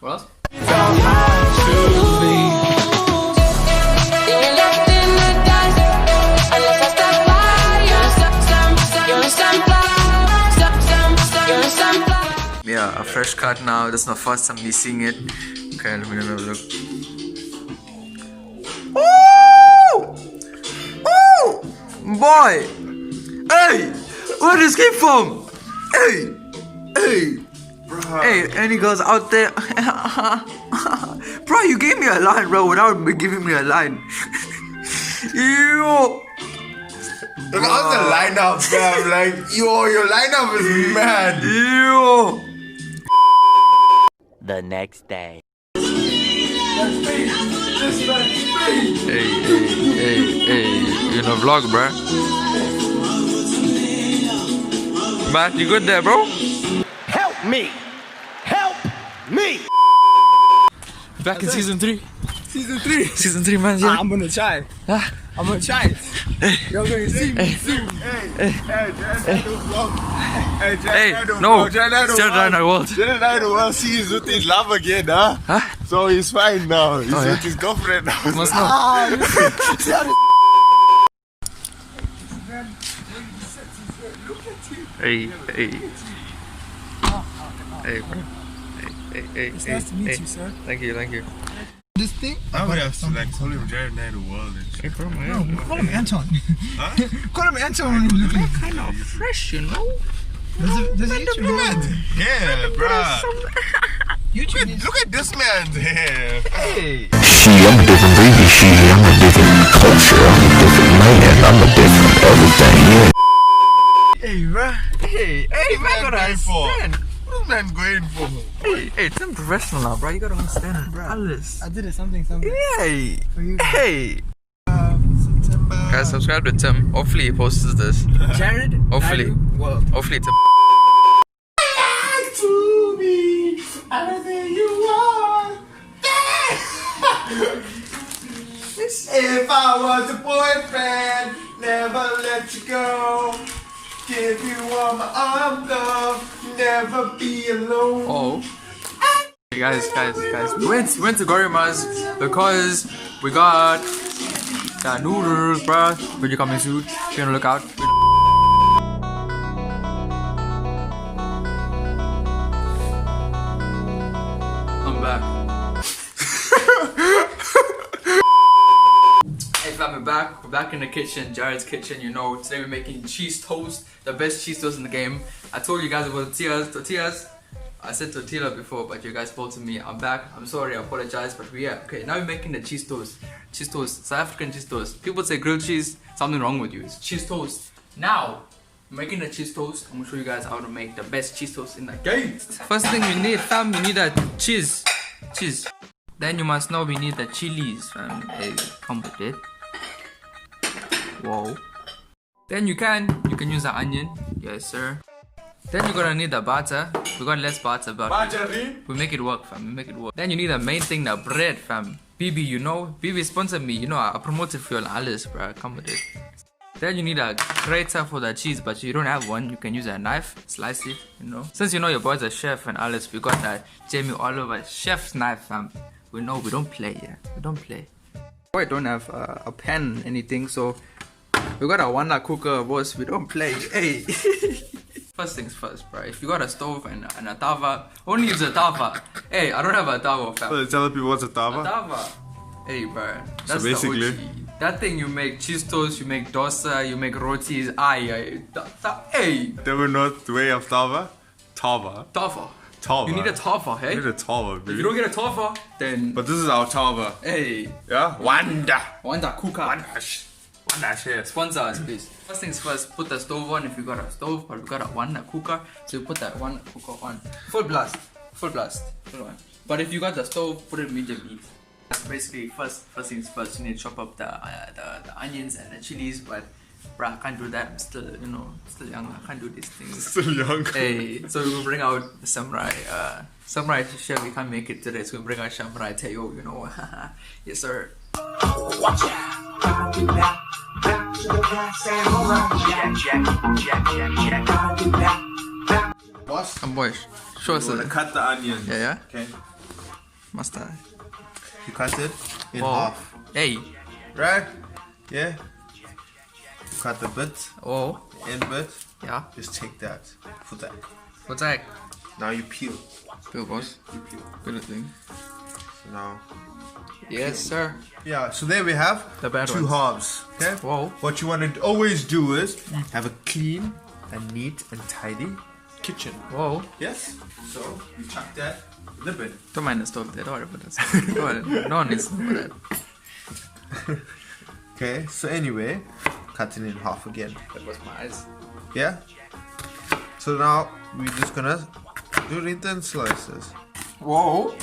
What else? Yeah, a fresh cut now. This is my first time me seeing it. Okay, let me have a look. Woo! Woo! Boy! Hey! Where did this came from? Hey! Hey! Bruh. Hey, any girls out there? Bro, you gave me a line, bro, without giving me a line. Yo! Look at the lineup, fam. Like, yo, your lineup is mad. Yo! The next day. Hey, you in a vlog, bro. Matt, you good there, bro? Help me! Help me! Back in season 3. Season 3. Season 3, man. Yeah. I'm gonna try. Huh? I'm gonna try it. You're gonna see me soon. Hey, no. Jarednaiduworld. Jarednaiduworld sees with his love again, huh? So he's fine now. He's with his girlfriend now. Must know. Hey, hey. Hey, bro. Hey, It's nice to meet you, sir. Thank you, thank you. This thing? I would have to like call him Jarednaiduworld and shit. Hey, bro, No, man. call him Anton. Huh? Call him Anton when you look like Kind of fresh, you know? Does he YouTube? Yeah, bruh. YouTube is... Look at this man's hair. Hey! I'm a different breed, I'm a different culture, I'm a different man, I'm a different everything, yeah. Hey, bruh. Hey, man, gotta understand. What is man going for? Hey, it's professional now, bro. You gotta understand, bro. Alice. I did it something. Hey, For you. hey. September. Guys, subscribe to Tim. Hopefully he posts this. Jared? Hopefully. World. Hopefully Tim. To me, anything you want. If I was a boyfriend, never let you go. Give you all my arm, love, never be alone. Oh. Hey guys. We went to Gorima's because we got the noodles, bruh. When you coming soon, be on the lookout. I'm back. Hey fam, we're back in the kitchen, Jared's kitchen, you know. Today we're making cheese toast, the best cheese toast in the game. I told you guys about tortillas. I said tortilla before, but you guys faulted me. I'm back, I'm sorry, I apologize, but okay, now we're making the cheese toast. Cheese toast, South African cheese toast. People say grilled cheese, something wrong with you. It's cheese toast. Now, making the cheese toast, I'm gonna show you guys how to make the best cheese toast in the game. First thing we need, fam, we need a cheese. Then you must know we need the chilies, fam. Hey, come with it. Whoa. Then you can use the onion. Yes, sir. Then you're gonna need the butter. We got less butter, but we make it work, fam. We make it work. Then you need the main thing, the bread, fam. BB, you know, BB sponsored me. You know, I promoted for your Alice, bro. Come with it. Then you need a grater for the cheese, but you don't have one. You can use a knife, slice it, you know. Since you know your boy's a chef and Alice, we got that Jamie Oliver chef's knife, fam. We know we don't play, yeah. We don't play. I don't have a pan, anything, so we got a one cooker, boss. We don't play. Hey. First things first, bro. If you got a stove and a tava, only use a tava. Hey, I don't have a tava, fam. Tell people what's a tava? A tava. Hey, bro. That's So basically, the OG. That thing you make cheese toast, you make dosa, you make rotis. Hey. They were not the way of tava. Tava. Tava. Tava. You need a tava, hey? You need a tava, baby. If you don't get a tava, then But this is our tava. hey. Yeah? Wanda. Wanda cooker. Wandash, yeah. Sponsor us, please. First things first, put the stove on if you got a stove, but we got a one cooker, so you put that one cooker on. Full blast. Full on. But if you got the stove, put it medium heat. That's basically first things first. You need to chop up the onions and the chilies, but bruh, I can't do that. I'm still, still young. I can't do these things. Still young. Hey, so we will bring out the samurai. Samurai chef, we can't make it today, so we bring out samurai Teo, Yes, sir. Watch out. Boss, I'm boy. Show us we're gonna cut the onions. Yeah. Okay. Mustard. You cut it in Oh. half. Hey. Right? Yeah. Cut the bit, Oh. end bit. Yeah. Just take that. Put that. What's that? Now you peel. Bill boss. You peel. Good thing. So now. Yes, sir. Yeah, so there we have The bad two ones. halves. Okay? Whoa. What you want to always do is have a clean and neat and tidy kitchen. Whoa. Yes? So you chuck that in the bin. Don't mind the stove there. Don't worry about that. Don't worry. No one needs to know that. Okay, so anyway, cut it in half again. That was my eyes. Yeah? So now we're just gonna do it in slices. Whoa.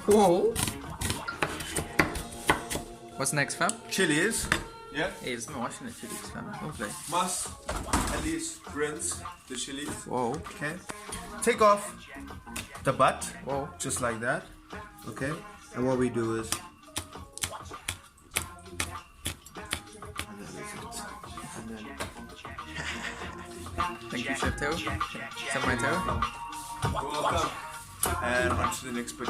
Whoa. What's next, fam? Chilies. Yeah? Hey, it's not washing the chilies, fam. Don't play. Must at least rinse the chilies. Whoa. Okay? Take off the butt. Whoa. Just like that. Okay? And what we do is. Thank you, Chef Teo. Is that my tail? Welcome. And on to the next bit.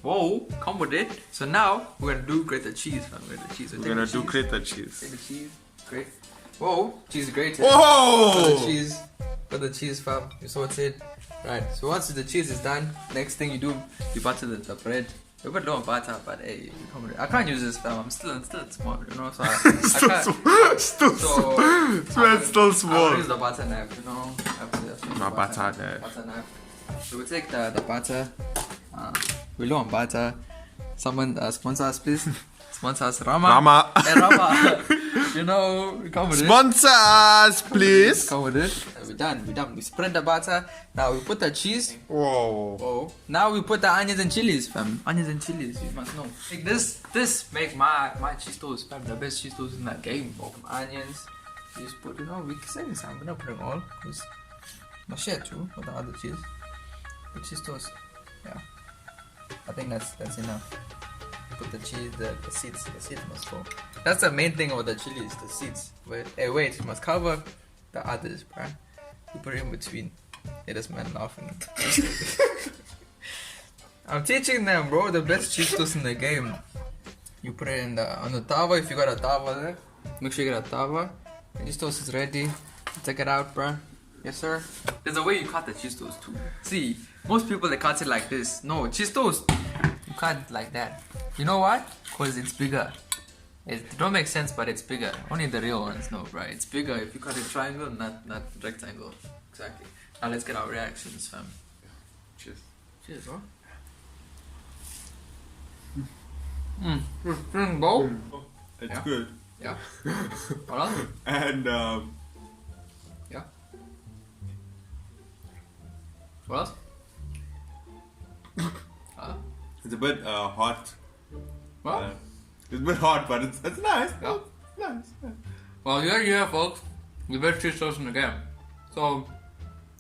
Whoa, come with it. So now we're gonna do grate the cheese, fam. Grate the cheese. So We're gonna do grate the cheese. Take the cheese. Great. Whoa, cheese grated. Whoa! Put the cheese. Put the cheese, fam. You sort it. Right. So once the cheese is done, next thing you do, you butter the bread. You put low butter, but hey, you come with it. I can't use this, fam. I'm still small, you know. So I can't. Still So still I'll small. use the butter knife, you know. My butter knife. Butter knife. So we take the butter. We low on butter. Someone sponsor us, please. Sponsor us, Rama. Rama. Hey, Rama. You know, we come with it. Sponsor us, please. Come with it. We're done. We spread the butter. Now we put the cheese. Whoa. Oh. Now we put the onions and chilies, fam. Onions and chilies, you must know. Like this make my cheese toast, fam, the best cheese toast in that game. Onions. You just put, you know, we saying some. We're not putting all, because my share too with the other cheese. The cheese toast. Yeah. I think that's enough. Put the cheese, the seeds must go. That's the main thing about the chilies, the seeds. Wait, you must cover the others, bro. You put it in between. Yeah, this man laughing. I'm teaching them, bro, the best cheese toast in the game. You put it in on the tava, if you got a tava there. Make sure you get a tava. The cheese toast is ready. Take it out, bro. Yes, sir. There's a way you cut the cheese toast too. See, most people they cut it like this. No, cheese toast, you cut it like that. You know what? Because it's bigger. It don't make sense, but it's bigger. Only the real ones know, right? It's bigger if you cut a triangle, not rectangle. Exactly. Now let's get our reactions, fam. Cheers. Cheers, bro. Bro. It's Yeah. good. Yeah. What else? And Yeah. What else? it's a bit hot. What? It's a bit hot, but it's nice. Yeah. Nice. Well, here you have, folks, the best cheese toast in the game. So,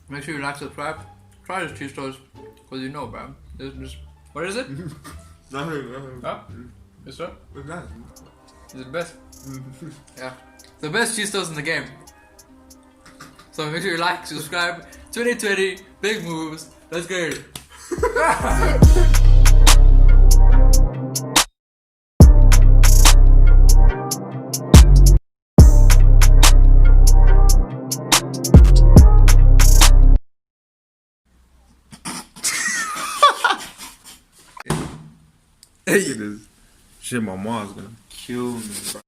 make sure you like, subscribe, try this cheese toast, because you know, bro. This, what is it? Nothing. Huh? Yes, sir? It's nice. Is it the best? Yeah. The best cheese toast in the game. So make sure you like, subscribe. 2020, big moves. Let's get it. It is. Shit, my mom's gonna kill me, bro.